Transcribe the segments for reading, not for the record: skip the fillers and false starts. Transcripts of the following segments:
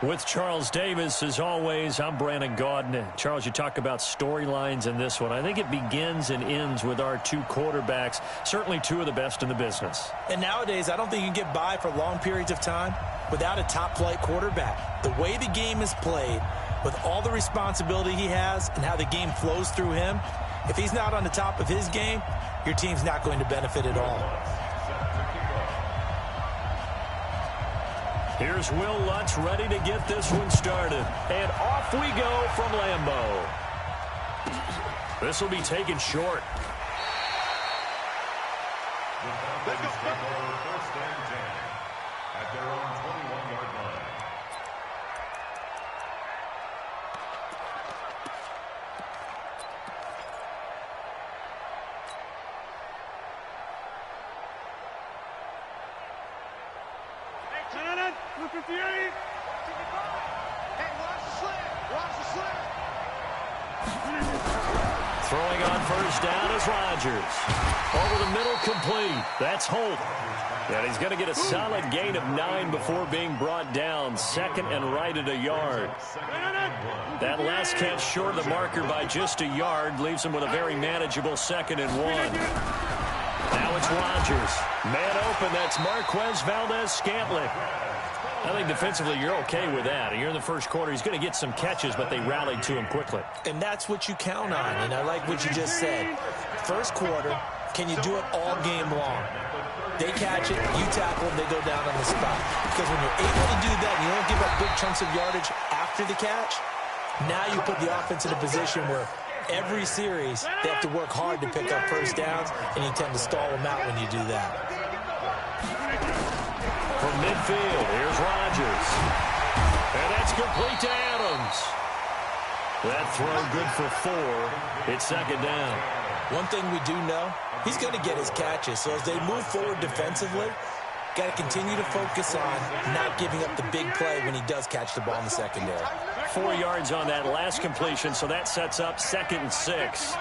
With Charles Davis, as always, I'm Brandon Gaudin. Charles, you talk about storylines in this one. I think it begins and ends with our two quarterbacks, certainly two of the best in the business. And nowadays, I don't think you can get by for long periods of time without a top-flight quarterback. The way the game is played, with all the responsibility he has and how the game flows through him, if he's not on the top of his game, your team's not going to benefit at all. Here's Will Lutz ready to get this one started. And off we go from Lambeau. This will be taken short. The Falcons score first and 10 at their own 21-yard line. Throwing on first down is Rodgers. Over the middle, complete. That's Holt. And he's going to get a solid gain of 9 before being brought down. Second and right at a yard. That last catch short of the marker by just a yard leaves him with a very manageable 2nd and 1. Now it's Rodgers. Man open, that's Marquez Valdez-Scantling. I think defensively you're okay with that. You're in the first quarter. He's going to get some catches, but they rallied to him quickly. And that's what you count on, and I like what you just said. First quarter, can you do it all game long? They catch it, you tackle them, they go down on the spot. Because when you're able to do that and you don't give up big chunks of yardage after the catch, now you put the offense in a position where every series they have to work hard to pick up first downs, and you tend to stall them out when you do that. From midfield, here's Rodgers. And that's complete to Adams. That throw good for 4. It's 2nd down. One thing we do know, he's going to get his catches. So as they move forward defensively, got to continue to focus on not giving up the big play when he does catch the ball in the secondary. 4 yards on that last completion, so that sets up 2nd and 6.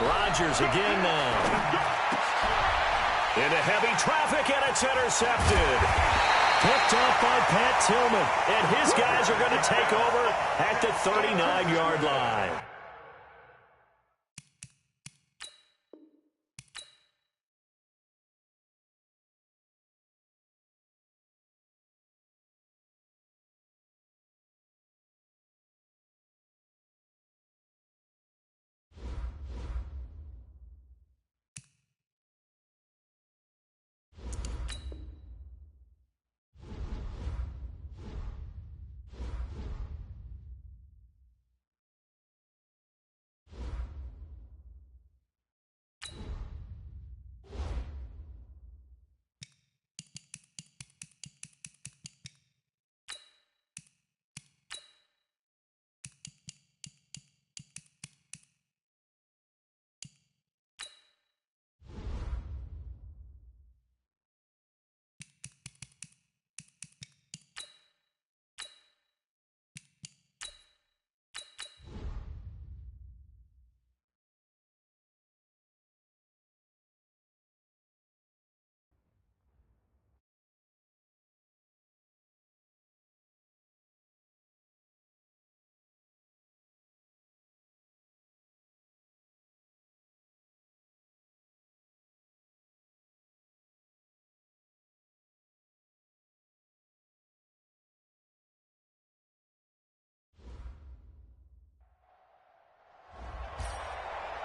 Rodgers again now. Into heavy traffic, and it's intercepted. Picked up by Pat Tillman, and his guys are going to take over at the 39-yard line.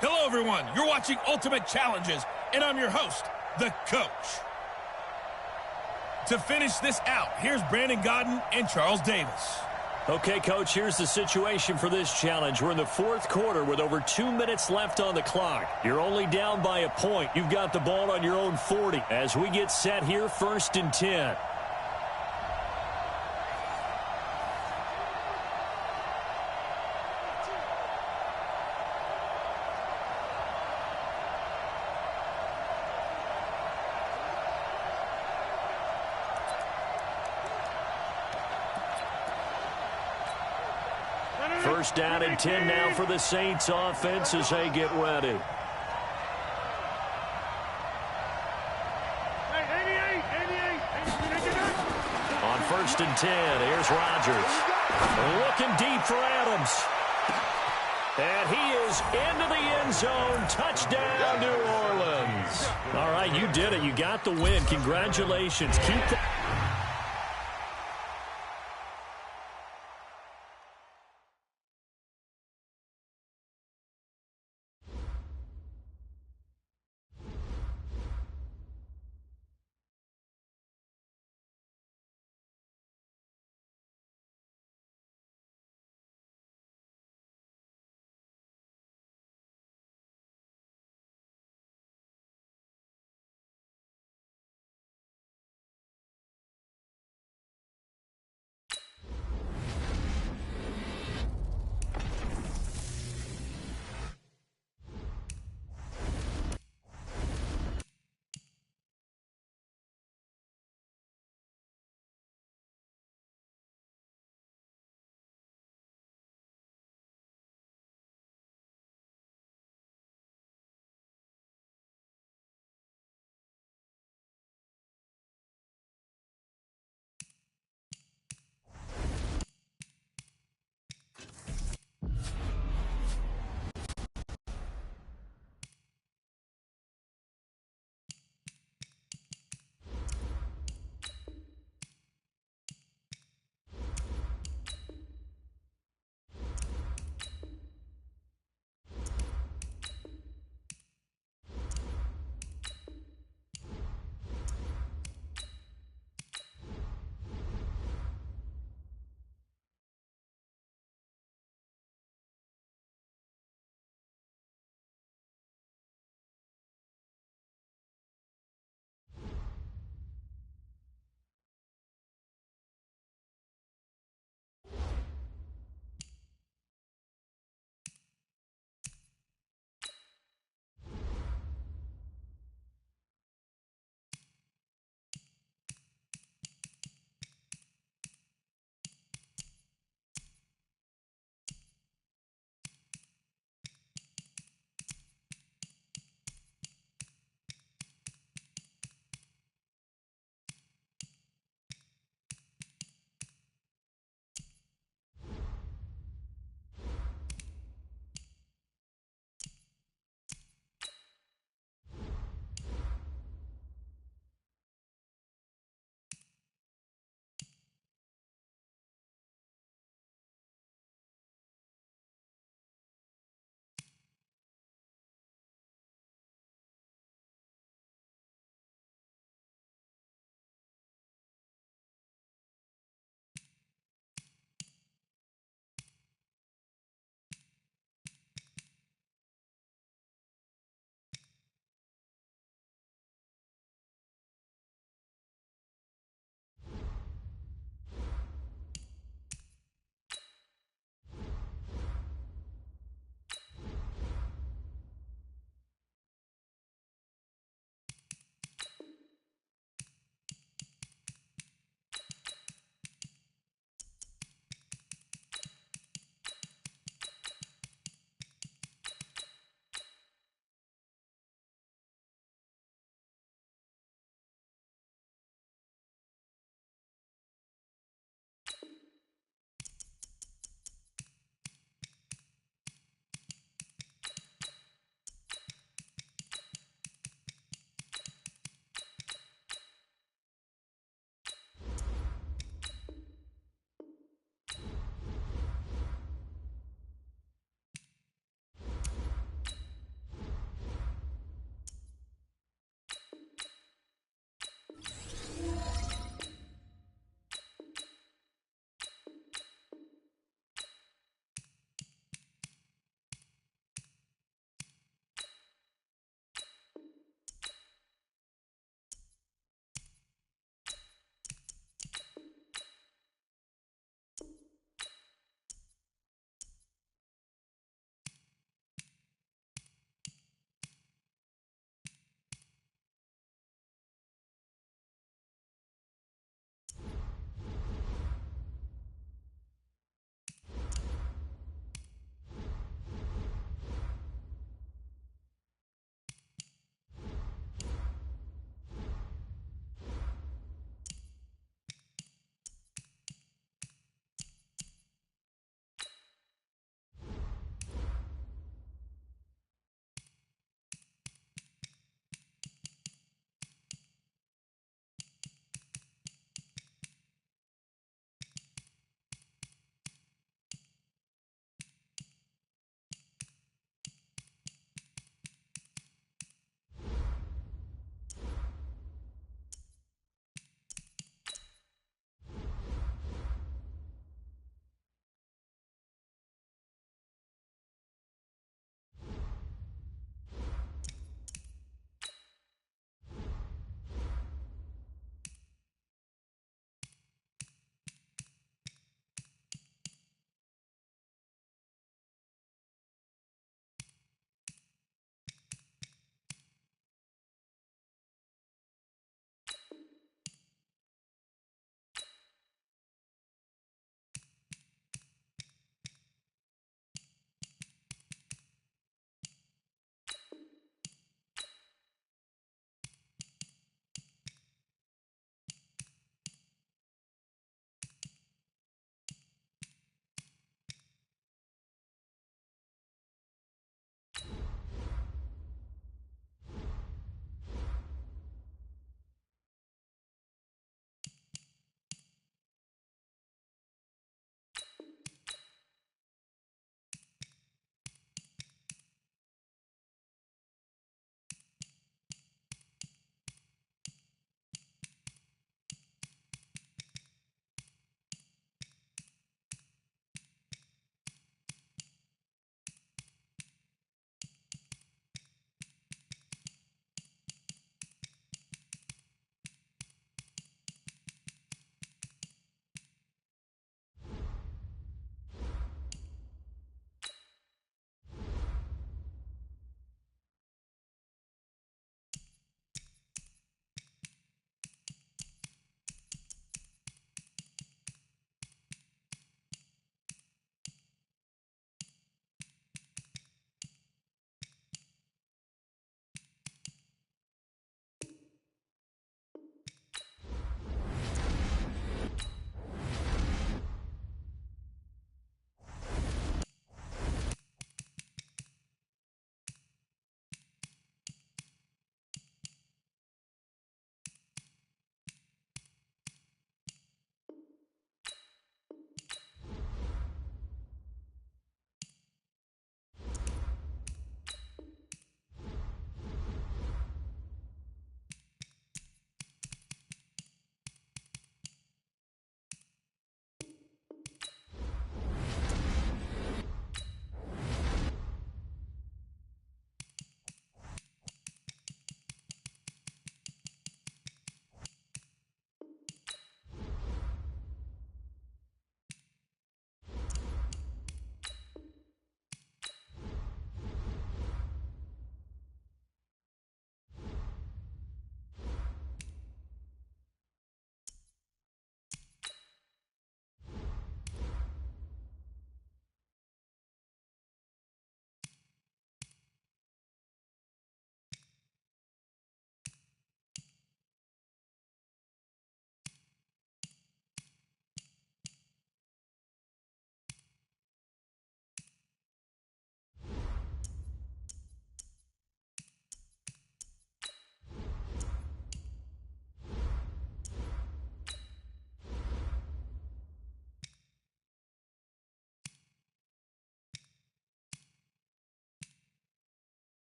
Hello, everyone. You're watching Ultimate Challenges, and I'm your host, The Coach. To finish this out, here's Brandon Gaudin and Charles Davis. Okay, Coach, here's the situation for this challenge. We're in the 4th quarter with over 2 minutes left on the clock. You're only down by a point. You've got the ball on your own 40 as we get set here, 1st and 10. First down and 10 now for the Saints offense as they get ready. On 1st and 10. Here's Rodgers. Looking deep for Adams. And he is into the end zone. Touchdown, New Orleans. All right, you did it. You got the win. Congratulations. Keep the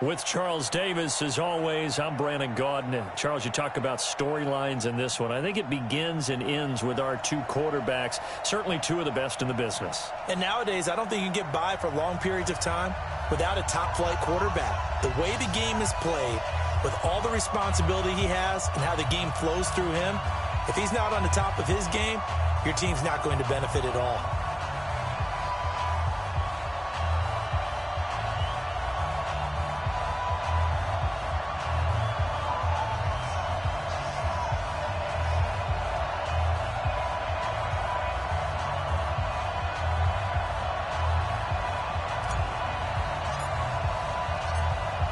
With Charles Davis, as always, I'm Brandon Gaudin. And Charles, you talk about storylines in this one. I think it begins and ends with our two quarterbacks, certainly two of the best in the business. And nowadays, I don't think you can get by for long periods of time without a top-flight quarterback. The way the game is played, with all the responsibility he has and how the game flows through him, if he's not on the top of his game, your team's not going to benefit at all.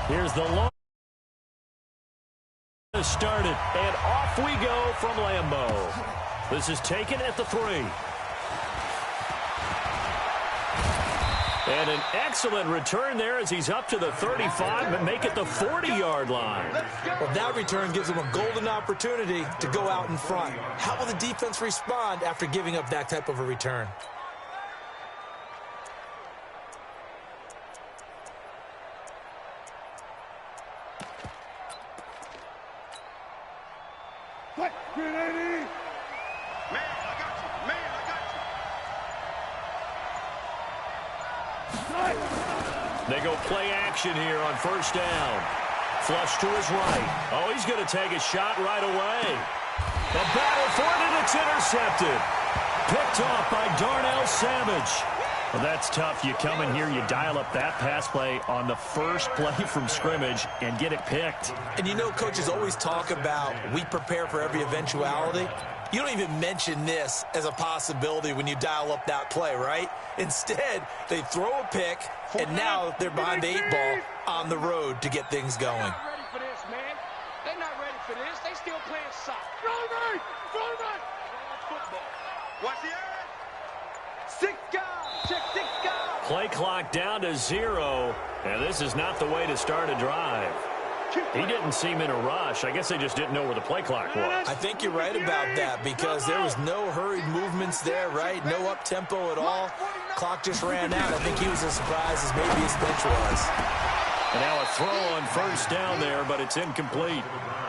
Here's the long started, and off we go from Lambeau. This is taken at the 3. And an excellent return there as he's up to the 35, but make it the 40-yard line. Well, that return gives him a golden opportunity to go out in front. How will the defense respond after giving up that type of a return? They go play action here on first down. Flush to his right. Oh, he's going to take a shot right away. The battle for it, and it's intercepted. Picked off by Darnell Savage. Well, that's tough. You come in here, you dial up that pass play on the first play from scrimmage and get it picked. And you know, coaches always talk about we prepare for every eventuality. You don't even mention this as a possibility when you dial up that play, right? Instead, they throw a pick, and now they're behind the 8 ball on the road to get things going. They're not ready for this, man. They're not ready for this. They still playing soccer. Run! Football. Watch the Play clock down to 0, and this is not the way to start a drive. He didn't seem in a rush. I guess they just didn't know where the play clock was. I think you're right about that because there was no hurried movements there, right? No up-tempo at all. Clock just ran out. I think he was as surprised as maybe his bench was. And now a throw on first down there, but it's incomplete.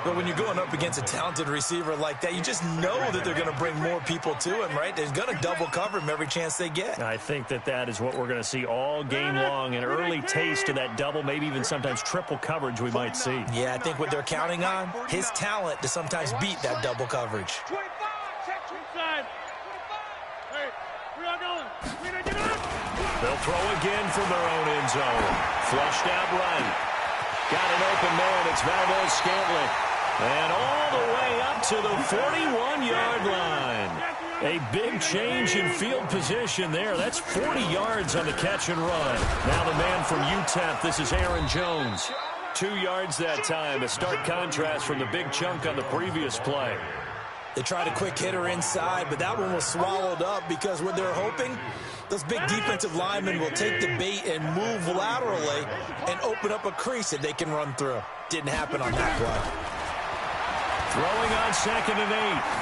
But when you're going up against a talented receiver like that, you just know that they're going to bring more people to him, right? They're going to double cover him every chance they get. I think that is what we're going to see all game long. An early taste of that double, maybe even sometimes triple coverage we might see. Yeah, I think what they're counting on, his talent to sometimes beat that double coverage. 25, check inside. 25. Hey, we are going. They'll throw again from their own end zone. Flushed out right. Got an open man. It's Valdez-Scantling. And all the way up to the 41-yard line. A big change in field position there. That's 40 yards on the catch and run. Now the man from UTEP, this is Aaron Jones. 2 yards that time. A stark contrast from the big chunk on the previous play. They tried a quick hitter inside, but that one was swallowed up because what they're hoping, those big defensive linemen will take the bait and move laterally and open up a crease that they can run through. Didn't happen on that play. Throwing on 2nd and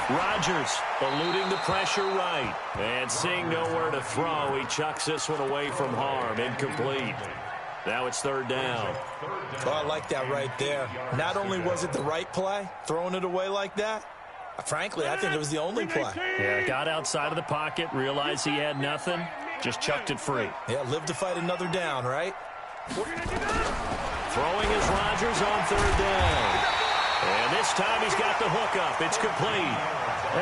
8. Rodgers eluding the pressure right. And seeing nowhere to throw, he chucks this one away from harm. Incomplete. Now it's 3rd down. Oh, I like that right there. Not only was it the right play, throwing it away like that, frankly, I think it was the only play. Yeah, got outside of the pocket, realized he had nothing, just chucked it free. Yeah, live to fight another down, right? Throwing is Rodgers on 3rd down. And this time he's got the hook up. It's complete.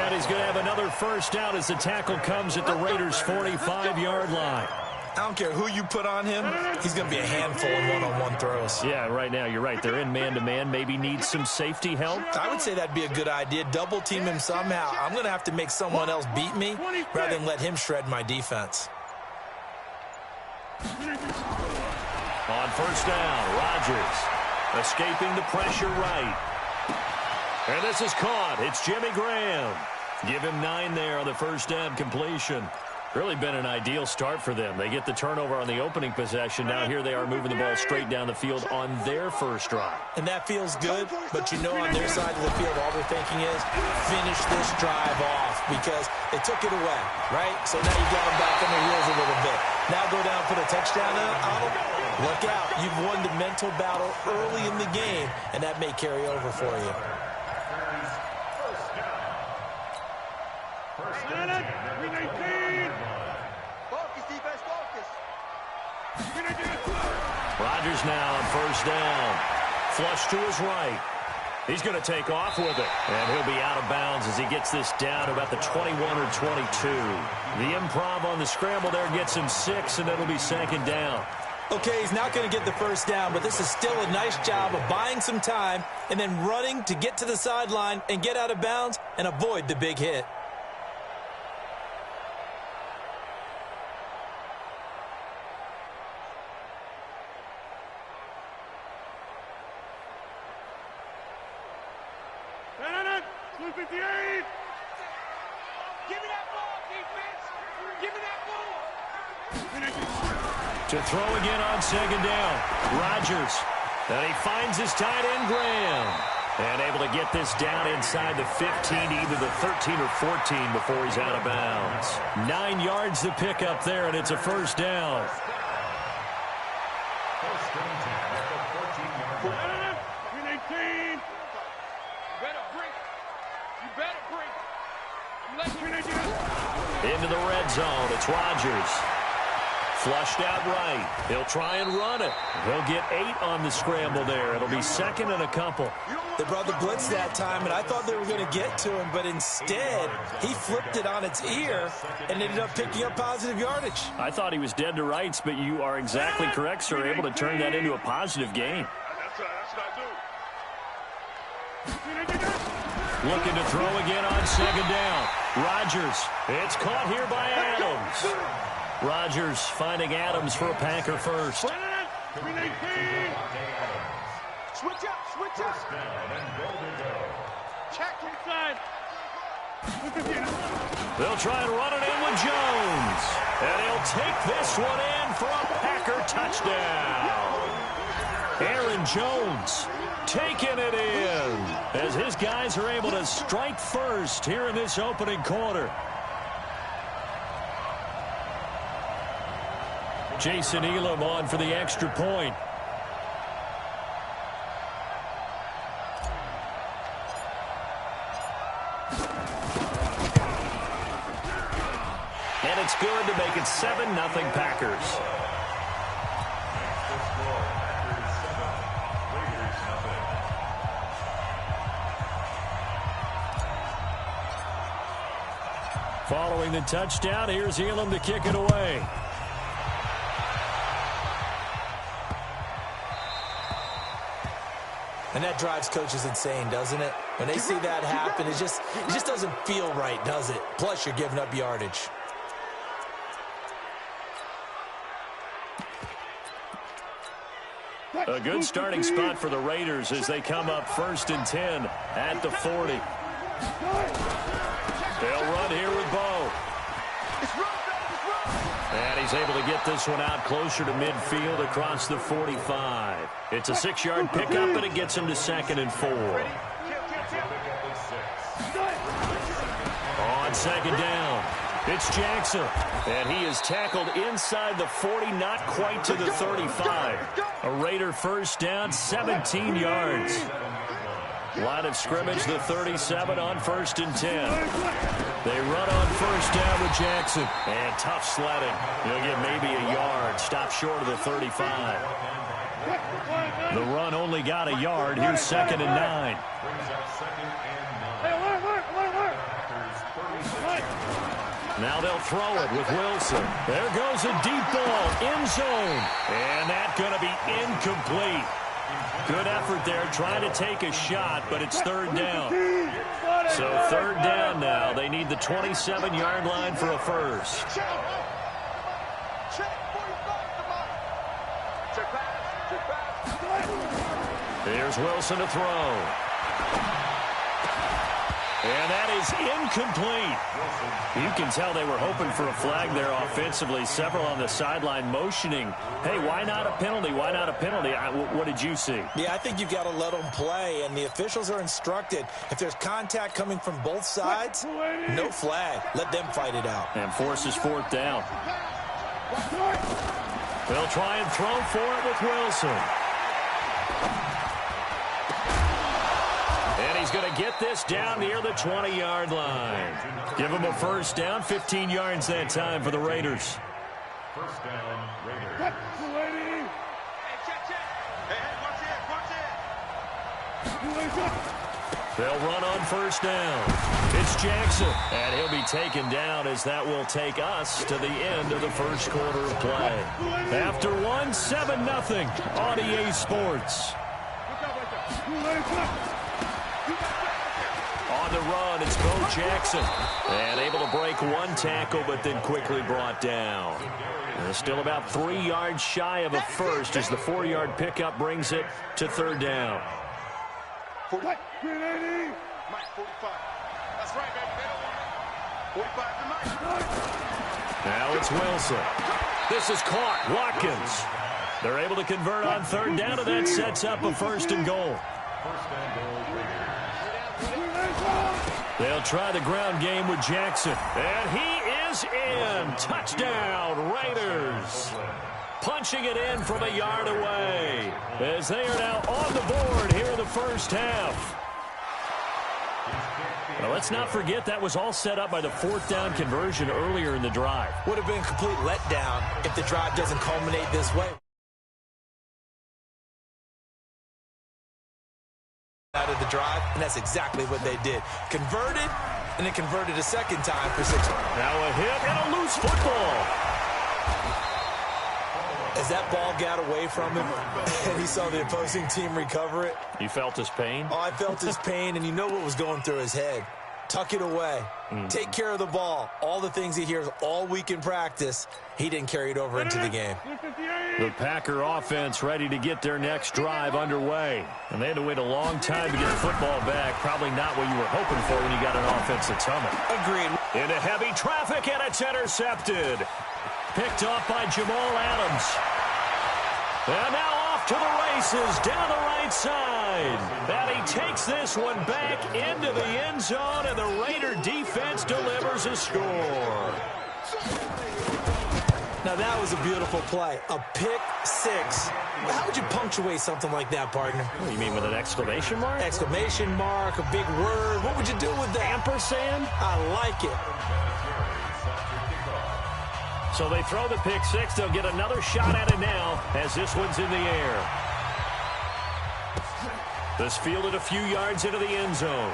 And he's going to have another first down as the tackle comes at the Raiders' 45-yard line. I don't care who you put on him, he's going to be a handful in one-on-one throws. Yeah, right now, you're right. They're in man-to-man. Maybe needs some safety help. I would say that'd be a good idea. Double team him somehow. I'm going to have to make someone else beat me rather than let him shred my defense. On first down, Rodgers escaping the pressure right. And this is caught. It's Jimmy Graham. Give him 9 there on the first down completion. Really been an ideal start for them. They get the turnover on the opening possession. Now here they are moving the ball straight down the field on their first drive. And that feels good, but you know on their side of the field all they're thinking is finish this drive off because they took it away, right? So now you got them back on their heels a little bit. Now go down and put a touchdown on them. Look out. You've won the mental battle early in the game, and that may carry over for you. Rodgers now on first down. Flush to his right. He's going to take off with it. And he'll be out of bounds as he gets this down to about the 21 or 22. The improv on the scramble there gets him 6, and it'll be second down. Okay, he's not going to get the first down, but this is still a nice job of buying some time and then running to get to the sideline and get out of bounds and avoid the big hit. To throw again on second down. Rodgers. And he finds his tight end, Graham. And able to get this down inside the 15, either the 13 or 14 before he's out of bounds. 9 yards to pick up there, and it's a first down. Into the red zone. It's Rodgers. Flushed out right. He'll try and run it. He'll get 8 on the scramble there. It'll be second and a couple. They brought the blitz that time, and I thought they were going to get to him, but instead, he flipped it on its ear and ended up picking up positive yardage. I thought he was dead to rights, but you are exactly correct, sir. Able to turn that into a positive gain. Looking to throw again on second down. Rodgers. It's caught here by Adams. Rodgers finding Adams for a Packer first. Switch up, switch up. Check inside. They'll try and run it in with Jones. And he'll take this one in for a Packer touchdown. Aaron Jones taking it in as his guys are able to strike first here in this opening quarter. Jason Elam on for the extra point. And it's good to make it 7-0 Packers. Following the touchdown, here's Elam to kick it away. And that drives coaches insane, doesn't it? When they see that happen, it just doesn't feel right, does it? Plus, you're giving up yardage. A good starting spot for the Raiders as they come up 1st and 10 at the 40. They'll run here with Bo. And he's able to get this one out closer to midfield across the 45. It's a 6-yard pickup, and it gets him to 2nd and 4. On second down, it's Jackson. And he is tackled inside the 40, not quite to the 35. A Raider first down, 17 yards. Line of scrimmage, the 37 on 1st and 10. They run on first down with Jackson. And tough sledding. He'll get maybe a yard. Stop short of the 35. The run only got a yard. Here's 2nd and 9. Now they'll throw it with Wilson. There goes a deep ball, end zone. And that's going to be incomplete. Good effort there, trying to take a shot, but it's 3rd down. So 3rd down now. They need the 27-yard line for a first. Here's Wilson to throw. And that is incomplete. You can tell they were hoping for a flag there offensively. Several on the sideline motioning. Hey, why not a penalty? Why not a penalty? What did you see? Yeah, I think you've got to let them play, and the officials are instructed. If there's contact coming from both sides, no flag. Let them fight it out. And forces 4th down. They'll try and throw for it with Wilson. And he's going to get this down near the 20-yard line. Give him a first down, 15 yards that time for the Raiders. First down, Raiders. Hey, check. Hey, watch it. They'll run on first down. It's Jackson, and he'll be taken down as that will take us to the end of the first quarter of play. After one, 7-0 on EA Sports. On the run, it's Bo Jackson. And able to break one tackle, but then quickly brought down. And still about 3 yards shy of a first as the 4-yard pickup brings it to third down. 45. Mike, 45. That's right, baby. They don't want it. 45 to Mike. Now it's Wilson. This is caught. Watkins. They're able to convert on third down, and that sets up a first and goal. They'll try the ground game with Jackson. And he is in. Touchdown, Raiders. Punching it in from a yard away as they are now on the board here in the first half. Now, let's not forget that was all set up by the fourth down conversion earlier in the drive. Would have been a complete letdown if the drive doesn't culminate this way. Out of the drive, and that's exactly what they did. Converted, and then converted a second time for 6. Now a hit and a loose football. As that ball got away from him, and he saw the opposing team recover it. You felt his pain? Oh, I felt his pain, and you know what was going through his head. Tuck it away. Take care of the ball. All the things he hears all week in practice, he didn't carry it over into the game. The Packer offense ready to get their next drive underway. And they had to wait a long time to get the football back. Probably not what you were hoping for when you got an offense that's humming. Agreed. Into heavy traffic, and it's intercepted. Picked off by Jamal Adams. And now off to the races down the right side. And he takes this one back into the end zone, and the Raider defense delivers a score. Now that was a beautiful play. A pick six. How would you punctuate something like that, partner? What do you mean, with an exclamation mark? Exclamation mark, a big word. What would you do with that? Ampersand? I like it. So they throw the pick six. They'll get another shot at it now as this one's in the air. This fielded a few yards into the end zone.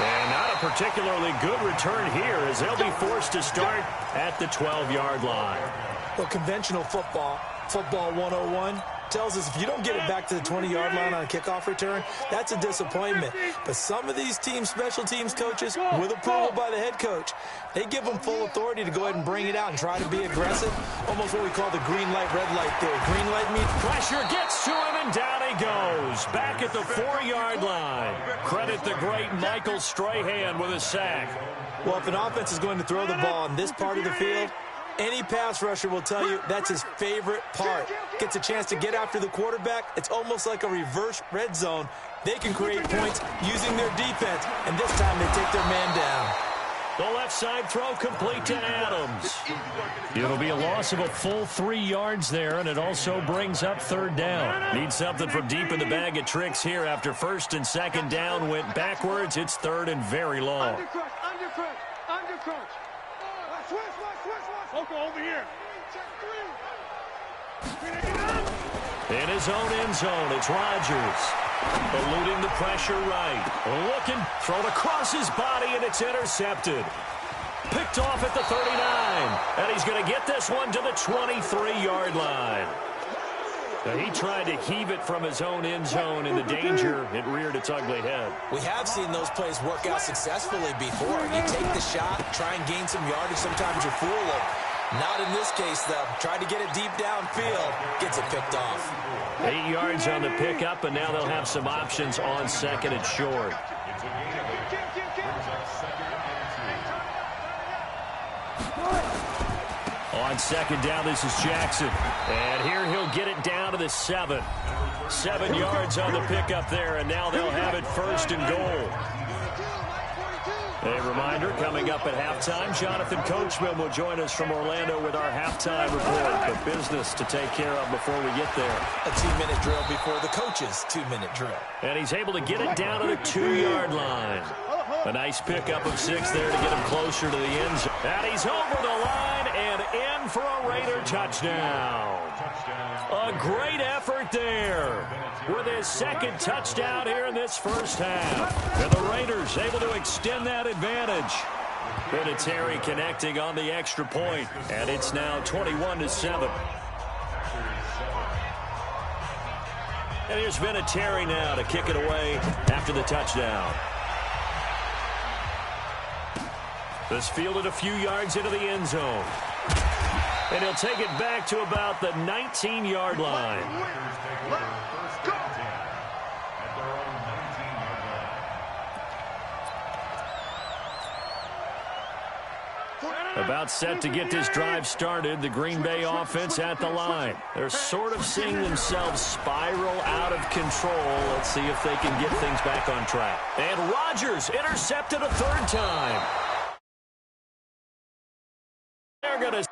And not a particularly good return here as they'll be forced to start at the 12-yard line. Well, conventional football 101, tells us if you don't get it back to the 20-yard line on a kickoff return, that's a disappointment. But some of these teams, special teams coaches, with approval by the head coach, they give them full authority to go ahead and bring it out and try to be aggressive. Almost what we call the green light, red light theory. Green light means pressure gets to him, and down he goes. Back at the 4-yard line. Credit the great Michael Strahan with a sack. Well, if an offense is going to throw the ball in this part of the field, any pass rusher will tell you that's his favorite part. Gets a chance to get after the quarterback. It's almost like a reverse red zone. They can create points using their defense, and this time they take their man down. The left side throw complete to Adams. It'll be a loss of a full 3 yards there, and it also brings up third down. Need something from deep in the bag of tricks here after first and second down went backwards. It's third and very long. Undercrunch. Switch. Over here. In his own end zone, it's Rodgers. Eluding the pressure right. Looking, thrown across his body, and it's intercepted. Picked off at the 39. And he's going to get this one to the 23-yard line. Now, he tried to heave it from his own end zone, and the danger, it reared its ugly head. We have seen those plays work out successfully before. You take the shot, try and gain some yardage. Sometimes you fool them. Not in this case, though. Tried to get it deep downfield. Gets it picked off. 8 yards on the pickup, and now they'll have some options on second and short. On second down, this is Jackson. And here he'll get it down to the 7. 7 yards on the pickup there, and now they'll have it first and goal. A reminder, coming up at halftime, Jonathan Coachman will join us from Orlando with our halftime report. But business to take care of before we get there. A 2-minute drill before the coach's 2-minute drill. And he's able to get it down to the 2-yard line. A nice pickup of 6 there to get him closer to the end zone. And he's over the line and in for a Raider touchdown. A great effort there with his second touchdown here in this first half. And the Raiders able to extend that advantage. Vinatieri connecting on the extra point, and it's now 21-7. And here's Vinatieri now to kick it away after the touchdown. This fielded a few yards into the end zone. And he'll take it back to about the 19-yard line. About set to get this drive started, the Green Bay offense at the line. They're sort of seeing themselves spiral out of control. Let's see if they can get things back on track. And Rodgers intercepted a third time. They're going to...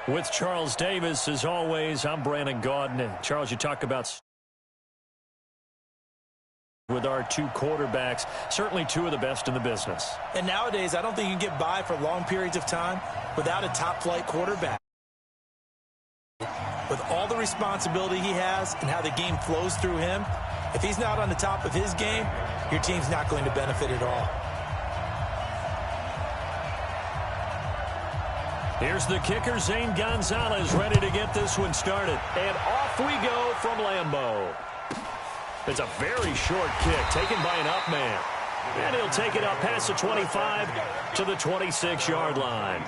With Charles Davis, as always, I'm Brandon Gaudin. And Charles, you talk about with our two quarterbacks, certainly two of the best in the business. And nowadays, I don't think you can get by for long periods of time without a top-flight quarterback. With all the responsibility he has and how the game flows through him, if he's not on the top of his game, your team's not going to benefit at all. Here's the kicker, Zane Gonzalez, ready to get this one started. And off we go from Lambeau. It's a very short kick taken by an up man. And he'll take it up past the 25 to the 26-yard line.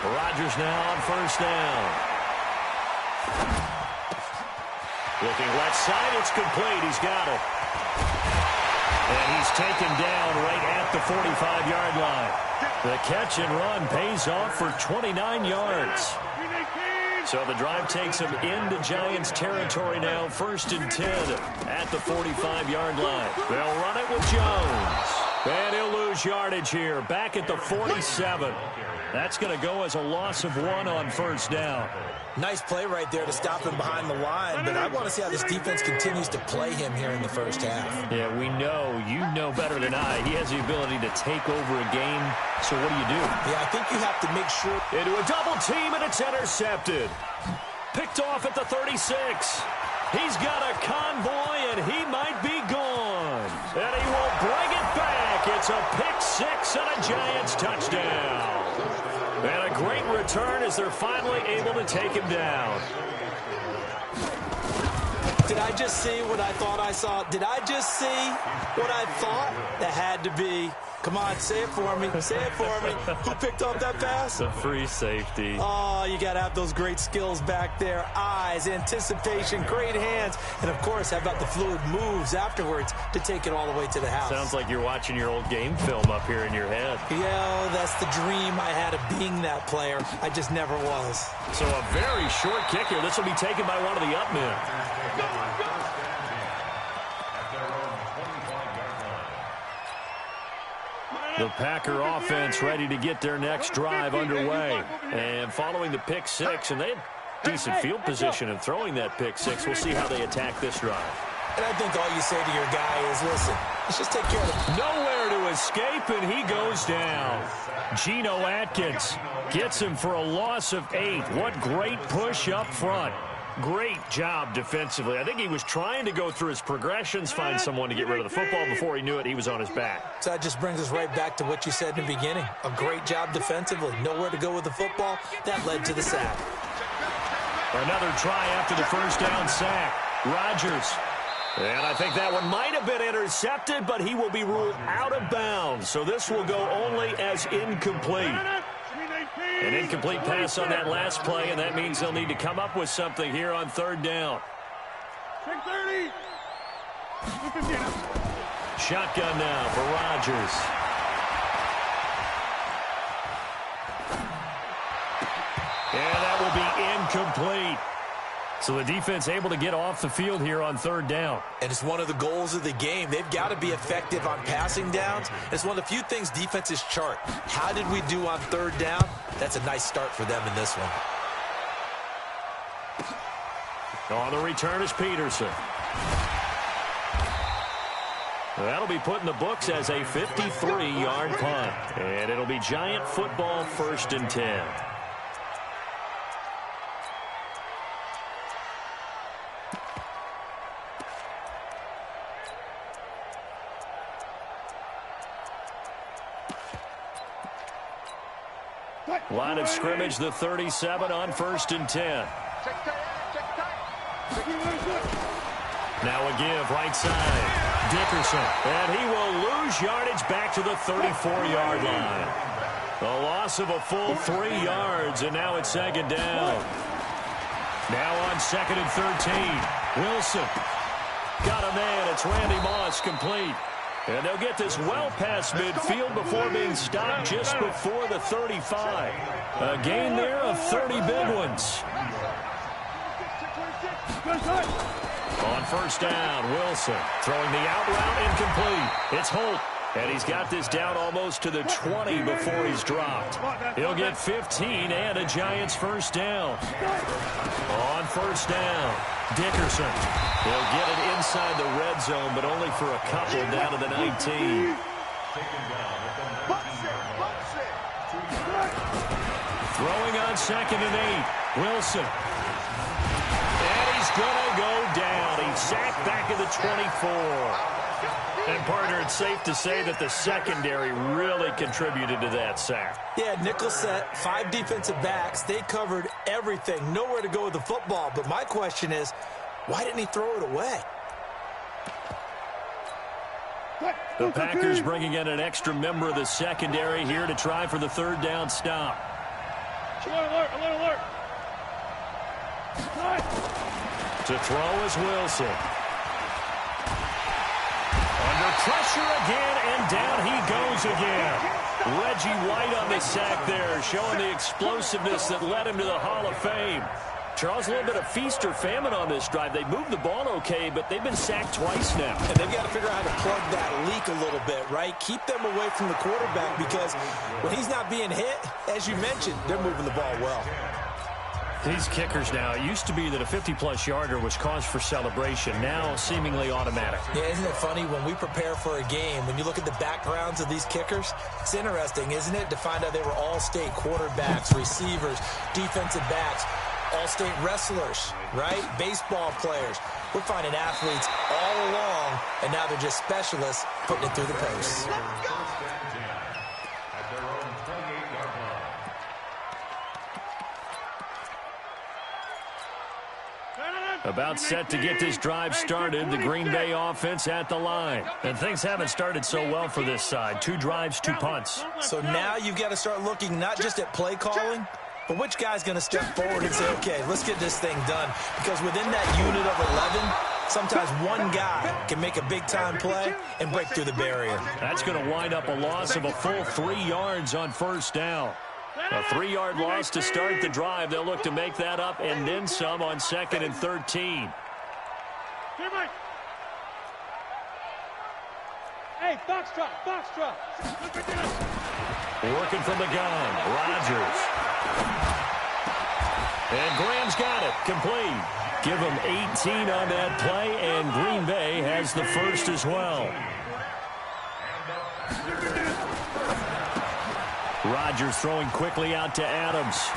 Rodgers now on first down. Looking left side, it's complete. He's got it. And he's taken down right at the 45-yard line. The catch and run pays off for 29 yards. So the drive takes him into Giants territory now, 1st and 10 at the 45-yard line. They'll run it with Jones. And he'll lose yardage here, back at the 47. That's going to go as a loss of 1 on first down. Nice play right there to stop him behind the line, but I want to see how this defense continues to play him here in the first half. Yeah, we know. You know better than I. He has the ability to take over a game. So what do you do? Yeah, I think you have to make sure. Into a double team, and it's intercepted. Picked off at the 36. He's got a convoy, and he might be gone. And he will bring it back. It's a pick 6 and a Giants touchdown. And a great return as they're finally able to take him down. Did I just see what I thought I saw? Did I just see what I thought? That had to be. Come on, say it for me. Say it for me. Who picked up that pass? The free safety. Oh, you got to have those great skills back there. Eyes, anticipation, great hands. And, of course, how about the fluid moves afterwards to take it all the way to the house? Sounds like you're watching your old game film up here in your head. Yeah, that's the dream I had of being that player. I just never was. So a very short kick here. This will be taken by one of the up men. The Packer offense ready to get their next drive underway. And following the pick 6, and they had decent field position in throwing that pick 6. We'll see how they attack this drive. And I think all you say to your guy is, listen, let's just take care of it. Nowhere to escape, and he goes down. Geno Atkins gets him for a loss of 8. What great push up front. Great job defensively. I think he was trying to go through his progressions, find someone to get rid of the football. Before he knew it, he was on his back. So that just brings us right back to what you said in the beginning. A great job defensively. Nowhere to go with the football. That led to the sack. Another try after the first down sack. Rodgers. And I think that one might have been intercepted, but he will be ruled out of bounds. So this will go only as incomplete. An incomplete pass on that last play, and that means they'll need to come up with something here on third down. Shotgun now for Rodgers. And that will be incomplete. So the defense able to get off the field here on third down. And it's one of the goals of the game. They've got to be effective on passing downs. It's one of the few things defenses chart. How did we do on third down? That's a nice start for them in this one. On the return is Peterson. That'll be put in the books as a 53-yard punt. And it'll be Giant football, 1st and 10. Line of scrimmage, the 37 on 1st and 10. Now a give, right side. Dickerson, and he will lose yardage back to the 34-yard line. A loss of a full 3 yards, and now it's 2nd down. Now on 2nd and 13. Wilson. Got a man, it's Randy Moss, complete. And they'll get this well past midfield before being stopped just before the 35. A gain there of 30 big ones. On 1st down, Wilson throwing the out route incomplete. It's Holt. And he's got this down almost to the 20 before he's dropped. He'll get 15 and a Giants 1st down. On 1st down, Dickerson. He'll get it inside the red zone, but only for a couple down to the 19. Throwing on 2nd and 8, Wilson. And he's going to go down. He's sacked back at the 24. And, partner, it's safe to say that the secondary really contributed to that sack. Yeah, nickel set, 5 defensive backs. They covered everything. Nowhere to go with the football. But my question is, why didn't he throw it away? The Packers bringing in an extra member of the secondary here to try for the 3rd down stop. Alert, alert, alert. To throw is Wilson. Under pressure again, and down he goes again. Reggie White on the sack there, showing the explosiveness that led him to the Hall of Fame. Charles, a little bit of feast or famine on this drive. They moved the ball okay, but they've been sacked twice now. And they've got to figure out how to plug that leak a little bit, right? Keep them away from the quarterback because when he's not being hit, as you mentioned, they're moving the ball well. These kickers now, it used to be that a 50-plus yarder was cause for celebration. Now, seemingly automatic. Yeah, isn't it funny when we prepare for a game, when you look at the backgrounds of these kickers, it's interesting, isn't it, to find out they were all-state quarterbacks, receivers, defensive backs, all-state wrestlers, right? Baseball players. We're finding athletes all along, and now they're just specialists putting it through the posts. About set to get this drive started, the Green Bay offense at the line. And things haven't started so well for this side. 2 drives, 2 punts. So now you've got to start looking not just at play calling, but which guy's going to step forward and say, okay, let's get this thing done. Because within that unit of 11, sometimes one guy can make a big-time play and break through the barrier. That's going to wind up a loss of a full 3 yards on first down. A 3-yard loss to start the drive. They'll look to make that up and then some on 2nd and 13. Hey, box drop. Working from the gun, Rodgers. And Graham's got it, complete. Give him 18 on that play, and Green Bay has the first as well. Rodgers throwing quickly out to Adams.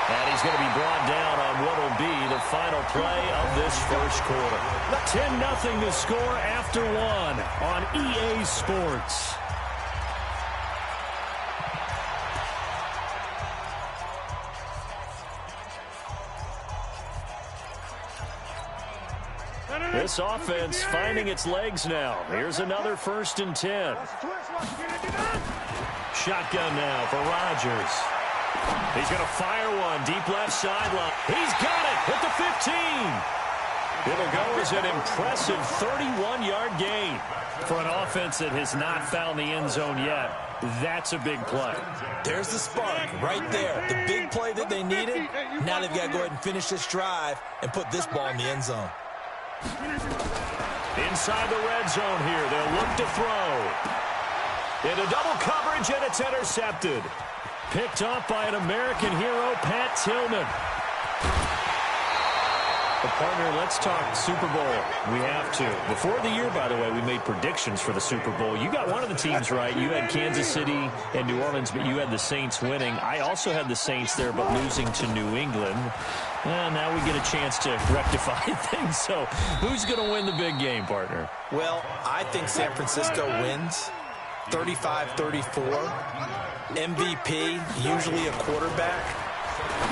And he's going to be brought down on what will be the final play of this first quarter. 10-0 to score after 1 on EA Sports. This offense finding its legs now. Here's another 1st and 10. Shotgun now for Rodgers. He's going to fire one deep left sideline. He's got it at the 15. It'll go as an impressive 31-yard gain. For an offense that has not found the end zone yet, that's a big play. There's the spark right there. The big play that they needed. Now they've got to go ahead and finish this drive and put this ball in the end zone. Inside the red zone here, they'll look to throw. Into double coverage, and it's intercepted. Picked up by an American hero, Pat Tillman. Well, partner, let's talk Super Bowl. We have to. Before the year, by the way, we made predictions for the Super Bowl. You got one of the teams right. You had Kansas City and New Orleans, but you had the Saints winning. I also had the Saints there, but losing to New England. And now we get a chance to rectify things. So who's going to win the big game, partner? Well, I think San Francisco wins 35-34. MVP, usually a quarterback.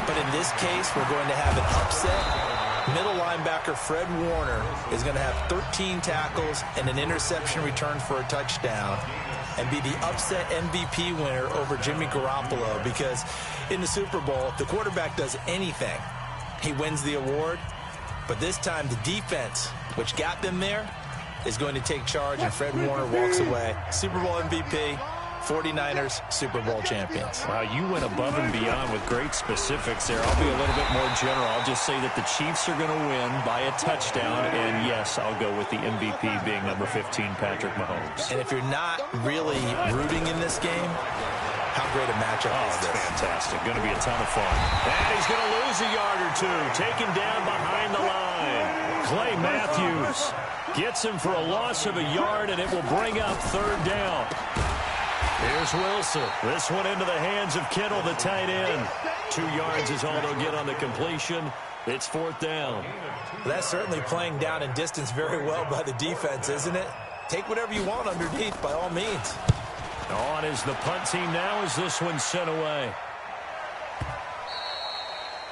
But in this case, we're going to have an upset. Middle linebacker Fred Warner is going to have 13 tackles and an interception return for a touchdown and be the upset MVP winner over Jimmy Garoppolo, because in the Super Bowl, if the quarterback does anything, he wins the award. But this time, the defense, which got them there, is going to take charge, and Fred Warner walks away. Super Bowl MVP, 49ers Super Bowl champions. Wow, you went above and beyond with great specifics there. I'll be a little bit more general. I'll just say that the Chiefs are going to win by a touchdown, and yes, I'll go with the MVP being number 15, Patrick Mahomes. And if you're not really rooting in this game, how great a matchup is this? Fantastic. Going to be a ton of fun. And he's going to lose a yard or two. Taken down behind the line. Clay Matthews gets him for a loss of a yard, and it will bring up 3rd down. Here's Wilson. This one into the hands of Kittle, the tight end. 2 yards is all they'll get on the completion. It's 4th down. That's certainly playing down in distance very well by the defense, isn't it? Take whatever you want underneath, by all means. On is the punt team now as this one's sent away.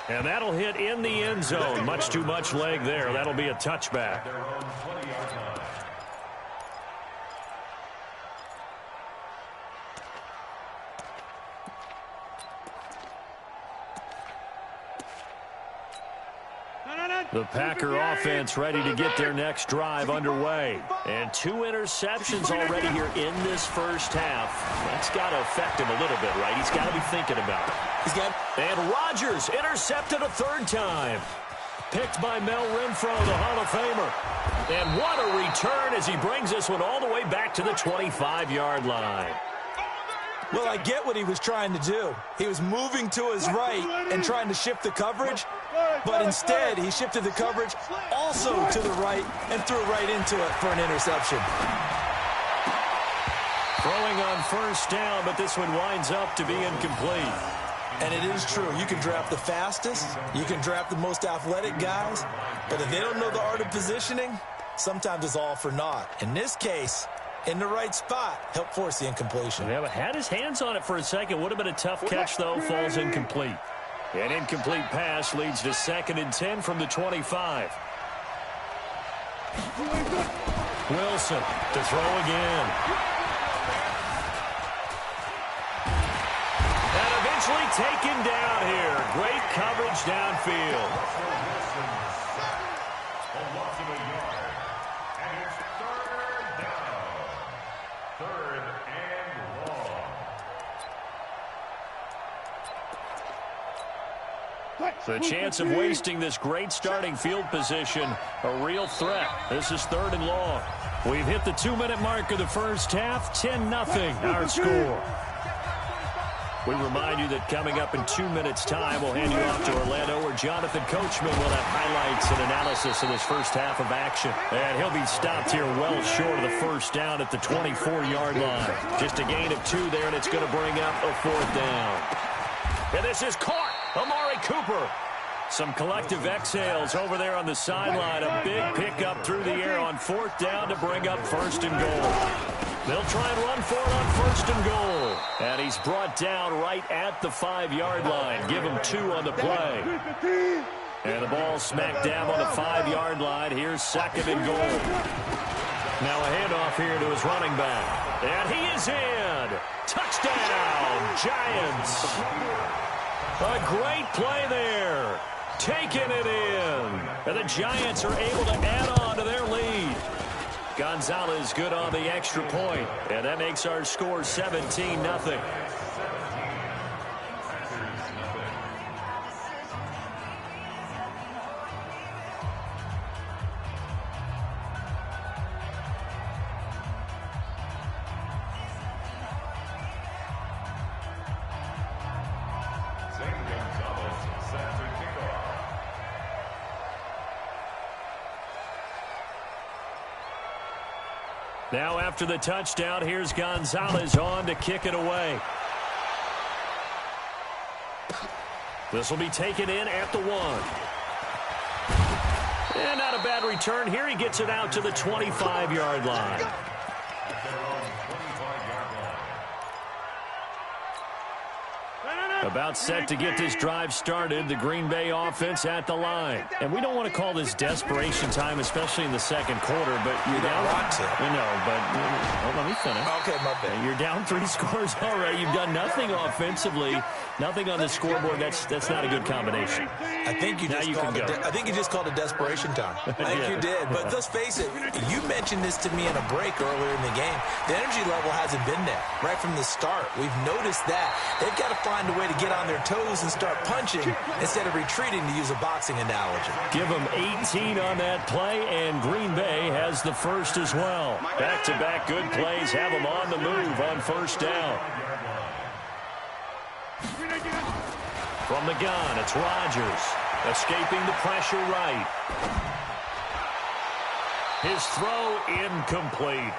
And that'll hit in the end zone. Much too much leg there. That'll be a touchback. The Packer offense ready to get their next drive underway. And 2 interceptions already here in this first half. That's got to affect him a little bit, right? He's got to be thinking about it. And Rodgers intercepted a third time. Picked by Mel Renfro, the Hall of Famer. And what a return as he brings this one all the way back to the 25-yard line. Well, I get what he was trying to do. He was moving to his right and trying to shift the coverage, but instead he shifted the coverage also to the right and threw right into it for an interception. Throwing on first down, but this one winds up to be incomplete. And it is true. You can draft the fastest. You can draft the most athletic guys. But if they don't know the art of positioning, sometimes it's all for naught. In this case, in the right spot, helped force the incompletion. Yeah, but had his hands on it for a second. Would have been a tough catch, though. Falls incomplete. An incomplete pass leads to 2nd and 10 from the 25. Wilson to throw again. Taken down here. Great coverage downfield. A loss of a yard. And it's 3rd down. 3rd and long. The chance of wasting this great starting field position, a real threat. This is 3rd and long. We've hit the 2-minute mark of the first half. 10-0 our score. We remind you that coming up in 2 minutes' time, we'll hand you off to Orlando, where Jonathan Coachman will have highlights and analysis of this first half of action. And he'll be stopped here well short of the first down at the 24-yard line. Just a gain of 2 there, and it's going to bring up a 4th down. And this is caught. Amari Cooper. Some collective exhales over there on the sideline. A big pickup through the air on 4th down to bring up 1st and goal. They'll try and run for it on 1st and goal. And he's brought down right at the 5-yard line. Give him 2 on the play. And the ball smack dab on the 5-yard line. Here's 2nd and goal. Now a handoff here to his running back. And he is in. Touchdown, Giants. A great play there. Taking it in. And the Giants are able to add on to their lead. Gonzalez good on the extra point, and that makes our score 17-0. Now after the touchdown, here's Gonzalez on to kick it away. This will be taken in at the 1. And not a bad return. Here he gets it out to the 25-yard line. About set to get this drive started, the Green Bay offense at the line. And we don't want to call this desperation time, especially in the second quarter, but you're down. Let me finish. Okay, my bad. You're down 3 scores already. You've done nothing offensively, nothing on the scoreboard. That's not a good combination. I think you just called it desperation time. I think you did. But let's face it, you mentioned this to me in a break earlier in the game. The energy level hasn't been there right from the start. We've noticed that. They've got to find a way to get on their toes and start punching instead of retreating, to use a boxing analogy. Give them 18 on that play, and Green Bay has the first as well. Back-to-back good plays have them on the move on 1st down. From the gun, it's Rodgers. Escaping the pressure right. His throw incomplete.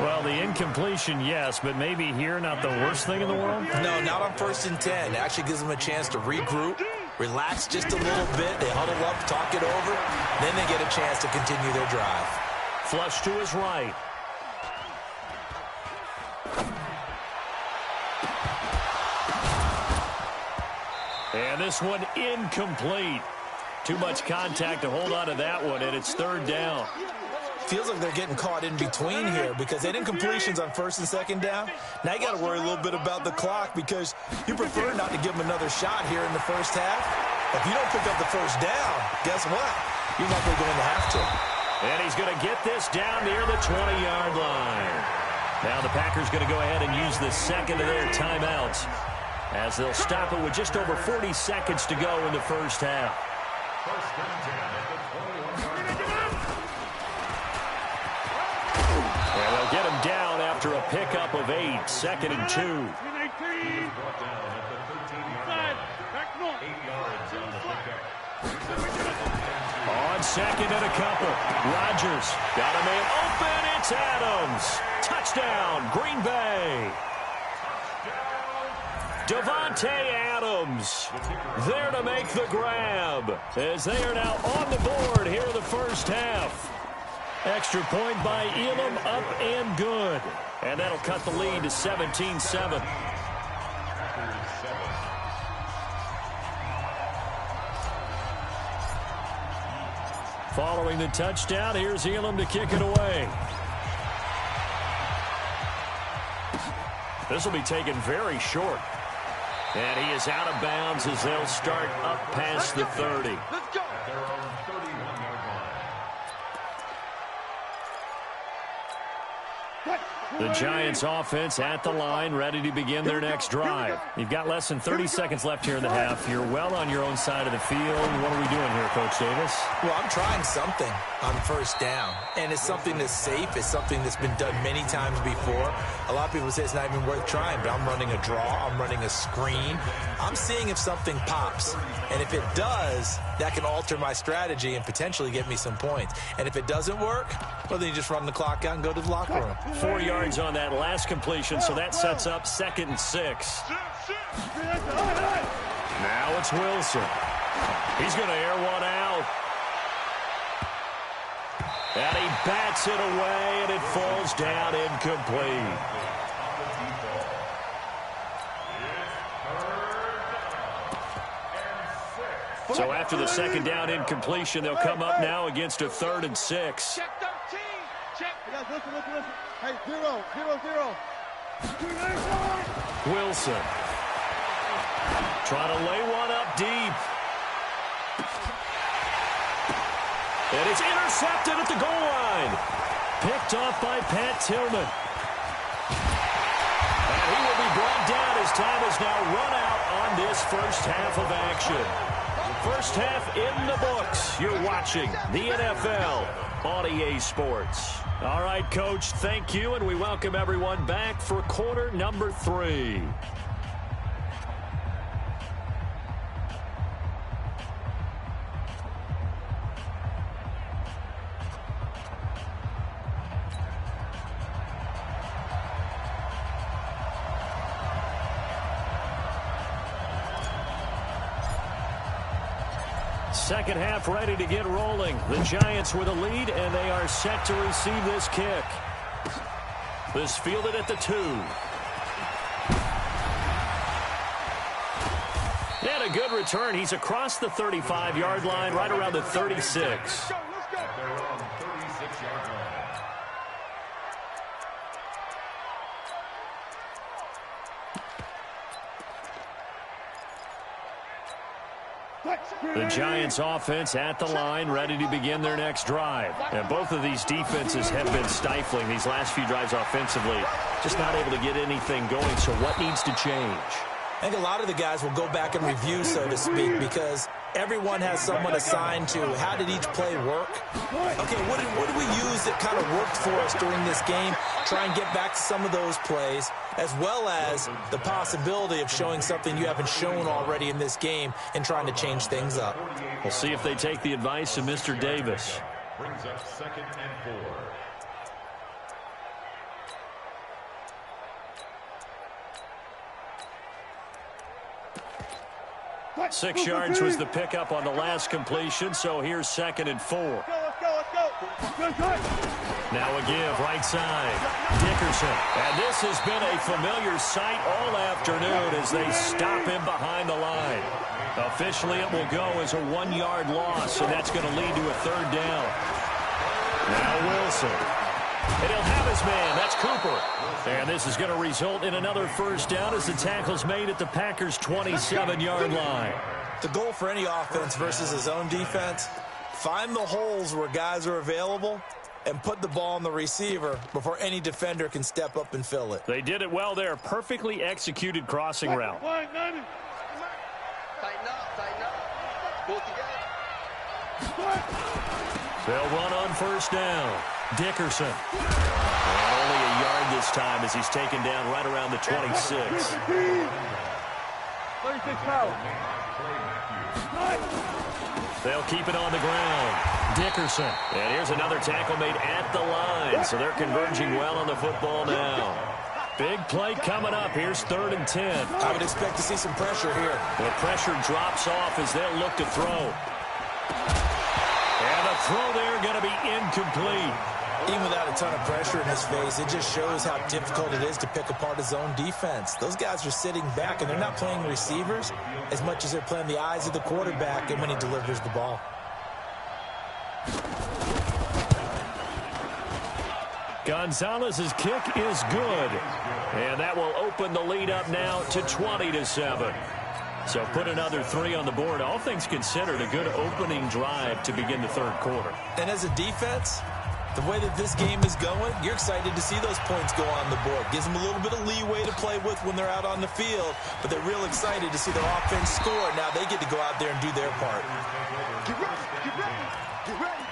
Well, the incompletion, yes, but maybe here not the worst thing in the world? No, not on 1st and 10. It actually gives them a chance to regroup, relax just a little bit. They huddle up, talk it over. Then they get a chance to continue their drive. Flush to his right. And this one incomplete. Too much contact to hold on to that one, and it's 3rd down. Feels like they're getting caught in between here because they had incompletions on 1st and 2nd down. Now you got to worry a little bit about the clock because you prefer not to give them another shot here in the first half. If you don't pick up the 1st down, guess what? You're likely going to have to. And he's going to get this down near the 20-yard line. Now the Packers going to go ahead and use the second of their timeouts. as they'll stop it with just over 40 seconds to go in the first half. First and 10 at the 21-yard line. And they'll get him down after a pickup of 8, 2nd and 2. He is brought down at the 13-yard line. 8 yards on the pickup. On 2nd and a couple. Rodgers got a man open. It's Adams. Touchdown, Green Bay. Davante Adams there to make the grab as they are now on the board here in the first half. Extra point by Elam, up and good. And that'll cut the lead to 17-7. Following the touchdown, here's Elam to kick it away. This will be taken very short. And he is out of bounds as they'll start up past the 30. Let's go. At their own 31-yard line. The Giants offense at the line, ready to begin their next drive. You've got less than 30 seconds left here in the half. You're well on your own side of the field. What are we doing here, Coach Davis? Well, I'm trying something on first down, and it's something that's safe. It's something that's been done many times before. A lot of people say it's not even worth trying, but I'm running a draw. I'm running a screen. I'm seeing if something pops, and if it does, that can alter my strategy and potentially get me some points. And if it doesn't work, well, then you just run the clock out and go to the locker room. 4 yards on that last completion, so that sets up 2nd and 6. Now it's Wilson. He's going to air one out. And he bats it away, and it falls down incomplete. So after the 2nd down incompletion, they'll come up now against a 3rd and 6. Check 13. Check. Listen. Hey, 0. Wilson trying to lay one up deep. And it's intercepted at the goal line. Picked off by Pat Tillman. And he will be brought down as time is now run out on this first half of action. First half in the books. You're watching the NFL on EA Sports. All right, Coach, thank you, and we welcome everyone back for quarter number 3. Second half ready to get rolling. The Giants with a lead, and they are set to receive this kick. This fielded at the 2. And a good return. He's across the 35-yard line, right around the 36. At their own 36-yard line. The Giants offense at the line, ready to begin their next drive. And both of these defenses have been stifling these last few drives offensively. Just not able to get anything going, so what needs to change? I think a lot of the guys will go back and review, so to speak, because everyone has someone assigned to how did each play work. Okay, what did we use that kind of worked for us during this game? Try and get back to some of those plays, as well as the possibility of showing something you haven't shown already in this game and trying to change things up. We'll see if they take the advice of Mr. Davis. Brings up 2nd and 4. 6 yards was the pickup on the last completion, so here's 2nd and 4. Let's go. Now a give, right side. Dickerson. And this has been a familiar sight all afternoon as they stop him behind the line. Officially, it will go as a 1-yard loss, and that's going to lead to a 3rd down. Now Wilson. And he'll have his man. That's Cooper. And this is going to result in another first down as the tackle's made at the Packers' 27-yard line. The goal for any offense versus his own defense, find the holes where guys are available and put the ball on the receiver before any defender can step up and fill it. They did it well there. Perfectly executed crossing route. Tighten up, tighten up. Pull it together. They'll run on first down. Dickerson. And only a yard this time as he's taken down right around the 26. 36 power. They'll keep it on the ground. Dickerson. And here's another tackle made at the line. So they're converging well on the football now. Big play coming up. Here's 3rd and 10. I would expect to see some pressure here. The pressure drops off as they'll look to throw. And the throw there going to be incomplete. Even without a ton of pressure in his face, it just shows how difficult it is to pick apart his own defense. Those guys are sitting back, and they're not playing receivers as much as they're playing the eyes of the quarterback and when he delivers the ball. Gonzalez's kick is good. And that will open the lead up now to 20-7. So put another 3 on the board. All things considered, a good opening drive to begin the 3rd quarter. And as a defense, the way that this game is going, you're excited to see those points go on the board. Gives them a little bit of leeway to play with when they're out on the field, but they're real excited to see their offense score. Now they get to go out there and do their part. Get ready, get ready, get ready.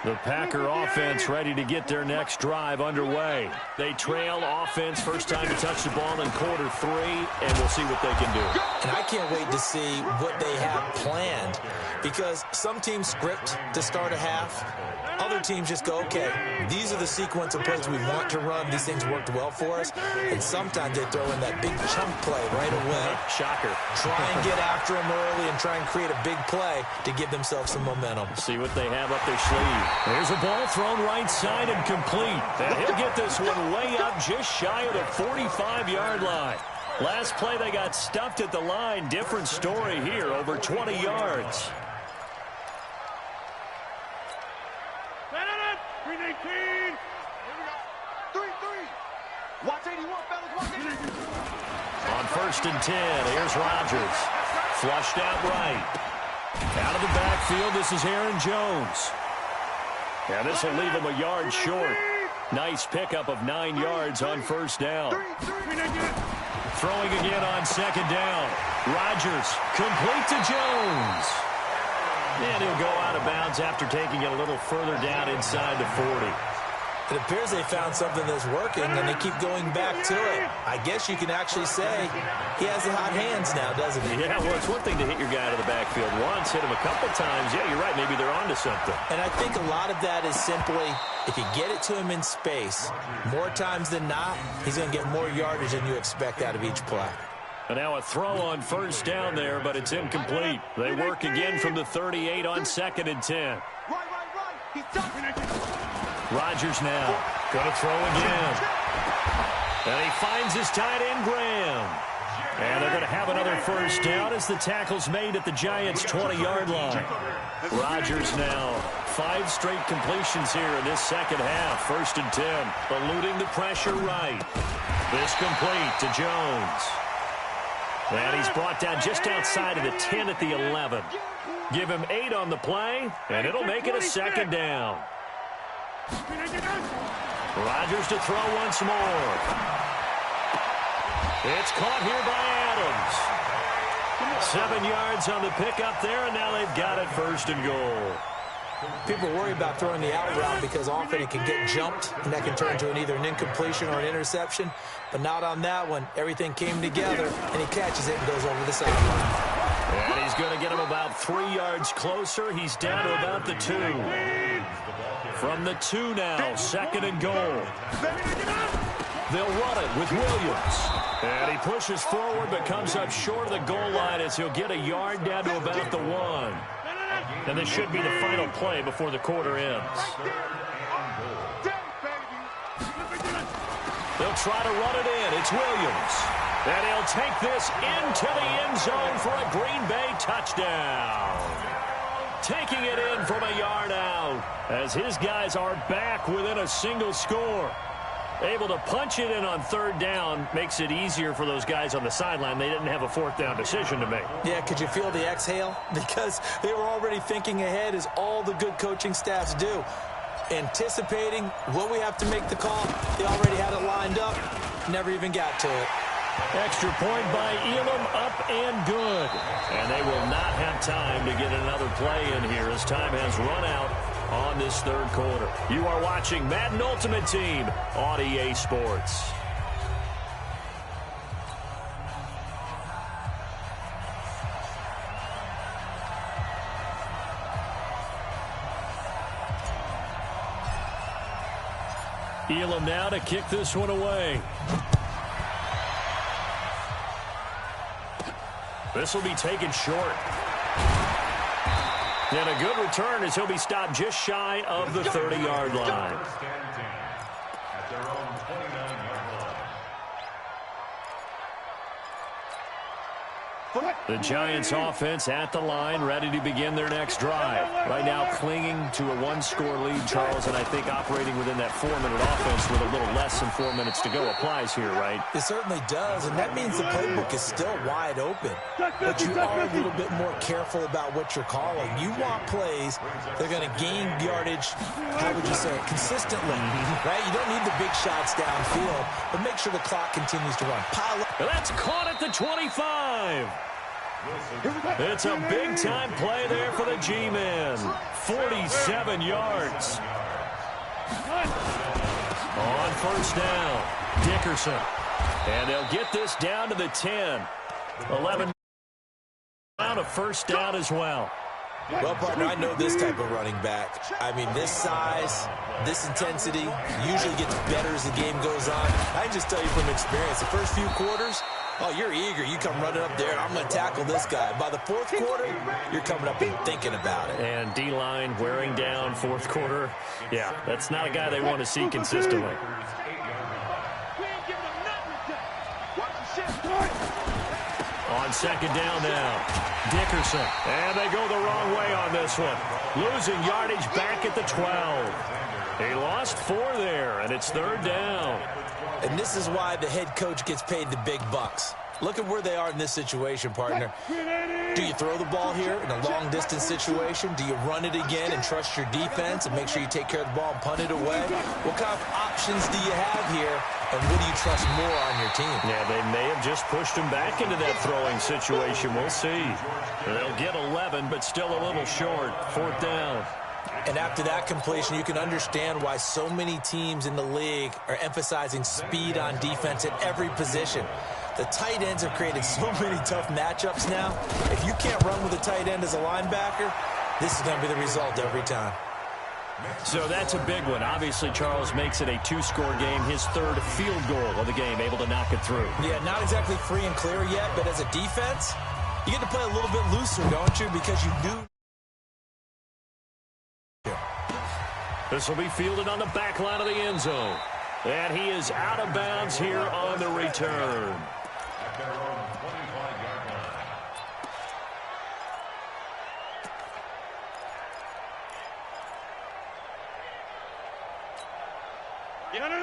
The Packer offense ready to get their next drive underway. They trail offense, first time to touch the ball in quarter 3, and we'll see what they can do. And I can't wait to see what they have planned, because some teams script to start a half. Other teams just go, okay, these are the sequence of plays we want to run. These things worked well for us. And sometimes they throw in that big chunk play right away. Shocker. Try and get after them early and try and create a big play to give themselves some momentum. See what they have up their sleeve. There's a ball thrown right side and complete. And he'll get this one way up just shy of the 45-yard line. Last play they got stuffed at the line. Different story here, over 20 yards. 319. Here we go. 3-3. Watch 81, fellas. Watch 81. On 1st and 10, here's Rodgers. Flushed out right. Out of the backfield, this is Aaron Jones. And this will leave him a yard short. Nice pickup of 9 yards on first down. Throwing again on 2nd down. Rodgers complete to Jones. And he'll go out of bounds after taking it a little further down inside the 40. It appears they found something that's working, and they keep going back to it. I guess you can actually say he has the hot hands now, doesn't he? Yeah, well, it's one thing to hit your guy out of the backfield once, hit him a couple times. Yeah, you're right. Maybe they're onto something. And I think a lot of that is simply, if you get it to him in space, more times than not, he's going to get more yardage than you expect out of each play. And now a throw on first down there, but it's incomplete. They work again from the 38 on 2nd and 10. Right. He's done. Rodgers now going to throw again. And he finds his tight end, Graham. And they're going to have another first down as the tackle's made at the Giants' 20-yard line. Rodgers now 5 straight completions here in this second half. 1st and 10, eluding the pressure right. This complete to Jones. And he's brought down just outside of the 10 at the 11. Give him 8 on the play, and it'll make it a 2nd down. Rodgers to throw once more. It's caught here by Adams. 7 yards on the pickup there, and now they've got it 1st and goal. People worry about throwing the out route because often it can get jumped, and that can turn into either an incompletion or an interception. But not on that one. Everything came together, and he catches it and goes over the sideline. And he's going to get him about 3 yards closer. He's down to about the 2. From the 2 now, 2nd and goal. They'll run it with Williams. And he pushes forward but comes up short of the goal line as he'll get a yard down to about the 1. And this should be the final play before the quarter ends. They'll try to run it in. It's Williams. And he'll take this into the end zone for a Green Bay touchdown. Taking it in from a yard out as his guys are back within a single score. Able to punch it in on third down makes it easier for those guys on the sideline. They didn't have a fourth down decision to make. Yeah, could you feel the exhale? Because they were already thinking ahead, as all the good coaching staffs do. Anticipating, will we have to make the call? They already had it lined up. Never even got to it. Extra point by Elam, up and good. And they will not have time to get another play in here as time has run out on this third quarter. You are watching Madden Ultimate Team on EA Sports. Elam now to kick this one away. This will be taken short. And a good return as he'll be stopped just shy of the 30-yard line. At their own 29-yard line. The Giants offense at the line, ready to begin their next drive. Right now clinging to a one-score lead, Charles, and I think operating within that 4-minute offense with a little less than 4 minutes to go applies here, right? It certainly does, and that means the playbook is still wide open. But you are a little bit more careful about what you're calling. You want plays that are going to gain yardage, how would you say it, consistently, right? You don't need the big shots downfield, but make sure the clock continues to run. Pile up. That's caught at the 25. It's a big-time play there for the G-Men. 47 yards. On first down, Dickerson. And they'll get this down to the 10. 11 down, a first down as well. Well, partner, I know this type of running back. I mean, this size, this intensity usually gets better as the game goes on. I can just tell you from experience, the first few quarters, oh, you're eager. You come running up there, I'm going to tackle this guy. By the fourth quarter, you're coming up and thinking about it. And D-line wearing down fourth quarter. Yeah, that's not a guy they want to see consistently. On second down now, Dickerson. And they go the wrong way on this one. Losing yardage back at the 12. He lost 4 there, and it's third down. And this is why the head coach gets paid the big bucks. Look at where they are in this situation, partner. Do you throw the ball here in a long-distance situation? Do you run it again and trust your defense and make sure you take care of the ball and punt it away? What kind of options do you have here, and what do you trust more on your team? Yeah, they may have just pushed him back into that throwing situation. We'll see. They'll get 11, but still a little short. Fourth down. And after that completion, you can understand why so many teams in the league are emphasizing speed on defense at every position. The tight ends have created so many tough matchups now. If you can't run with a tight end as a linebacker, this is going to be the result every time. So that's a big one. Obviously, Charles makes it a 2-score game. His third field goal of the game, able to knock it through. Yeah, not exactly free and clear yet, but as a defense, you get to play a little bit looser, don't you? Because you do. This will be fielded on the back line of the end zone. And he is out of bounds here on the return. At their own 25-yard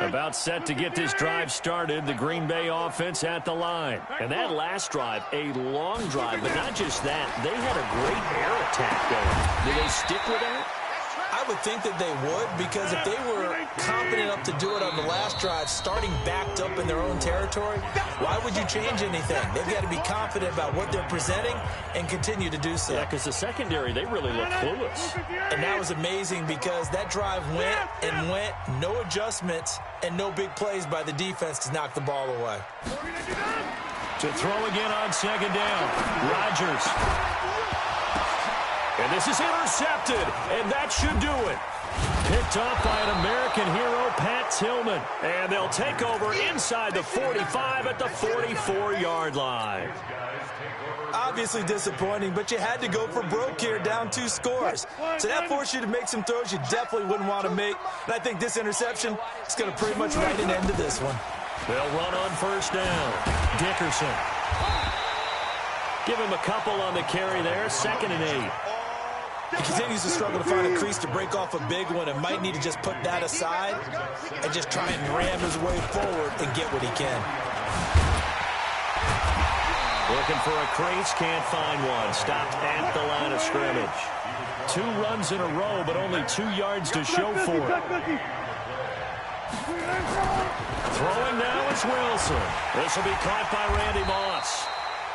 line. About set to get this drive started, the Green Bay offense at the line. And that last drive, a long drive, but not just that. They had a great air attack going. Do they stick with that? I would think that they would, because if they were confident enough to do it on the last drive, starting backed up in their own territory, why would you change anything? They've got to be confident about what they're presenting and continue to do so. Yeah, because the secondary, they really look clueless. And that was amazing because that drive went and went, no adjustments, and no big plays by the defense to knock the ball away. To throw again on second down, Rodgers. And this is intercepted, and that should do it. Picked off by an American hero, Pat Tillman. And they'll take over inside the 45 at the 44-yard line. Obviously disappointing, but you had to go for broke here, down 2 scores. So that forced you to make some throws you definitely wouldn't want to make. And I think this interception is going to pretty much write an end to this one. They'll run on first down. Dickerson. Give him a couple on the carry there, 2nd and 8. He continues to struggle to find a crease to break off a big one and might need to just put that aside and just try and ram his way forward and get what he can. Looking for a crease, can't find one. Stopped at the line of scrimmage. 2 runs in a row, but only 2 yards to show for it. Throwing now is Wilson. This will be caught by Randy Moss.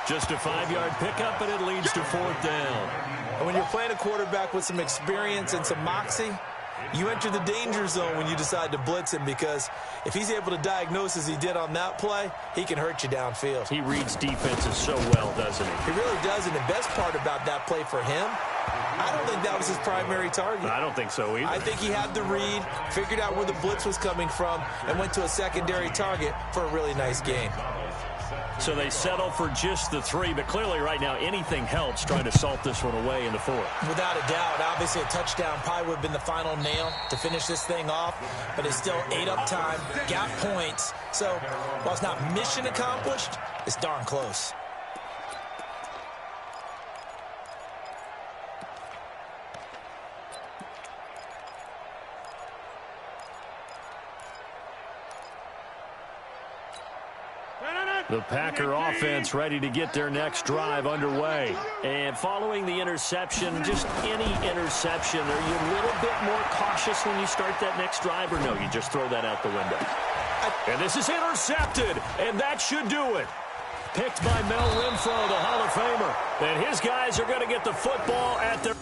Just a 5-yard pickup, and it leads to 4th down. And when you're playing a quarterback with some experience and some moxie, you enter the danger zone when you decide to blitz him, because if he's able to diagnose as he did on that play, he can hurt you downfield. He reads defenses so well, doesn't he? He really does, and the best part about that play for him, I don't think that was his primary target. I don't think so either. I think he had the read, figured out where the blitz was coming from, and went to a secondary target for a really nice game. So they settle for just the 3, but clearly right now anything helps trying to salt this one away in the 4th. Without a doubt, obviously a touchdown probably would have been the final nail to finish this thing off, but it's still 8 up time, got points. So while it's not mission accomplished, it's darn close. The Packer offense ready to get their next drive underway. And following the interception, just any interception, are you a little bit more cautious when you start that next drive, or no, you just throw that out the window? And this is intercepted, and that should do it. Picked by Mel Renfro, the Hall of Famer. And his guys are going to get the football at their...